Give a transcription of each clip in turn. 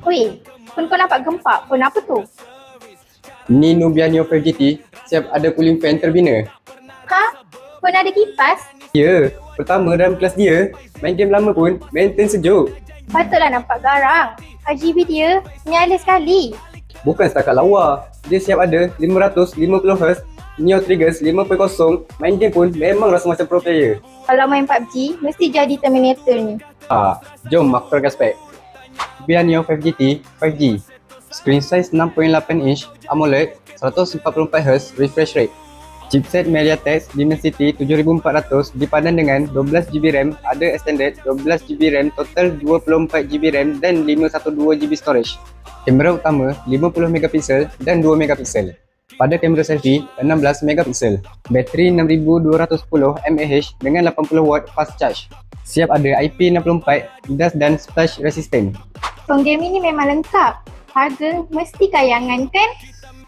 Weh, phone kau nampak gempak. Phone apa tu? Ni Nubia Neo 5 GT, siap ada cooling fan terbina. Ha? Phone ada kipas? Ya, pertama dalam kelas dia, main game lama pun maintain sejuk. Patutlah nampak garang. RGB dia nyala sekali. Bukan setakat lawa, dia siap ada 550Hz, Neo Triggers 5.0, main game pun memang rasa macam pro player. Kalau main PUBG, mesti jadi Terminator ni. Jom aku terangkan spek. Nubia Neo 5 GT 5G. Screen size 6.8 inch, AMOLED, 144Hz refresh rate. Chipset MediaTek Dimensity 7400 dipadan dengan 12GB RAM, ada extended 12GB RAM, total 24GB RAM dan 512GB storage. Kamera utama 50MP dan 2MP. Pada kamera selfie 16MP. Bateri 6210 mAh dengan 80W fast charge. Siap ada IP64, dust dan splash resistant. Phone game ini memang lengkap. Harga mesti kayangan kan?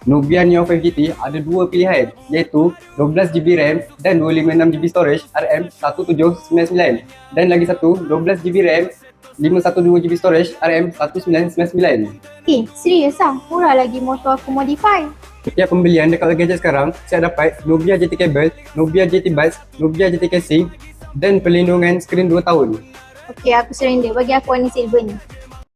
Nubia Neo 5 GT ada dua pilihan, iaitu 12GB RAM dan 256GB storage RM1799 dan lagi satu 12GB RAM 512GB storage RM1999. Serius ah? Murah lagi motor aku modify. Setiap pembelian dekat Gadget sekarang, saya dapat Nubia GT Cable, Nubia GT Buds, Nubia GT Casing dan perlindungan skrin 2 tahun. Okey, aku surrender. Bagi aku warna silver ni.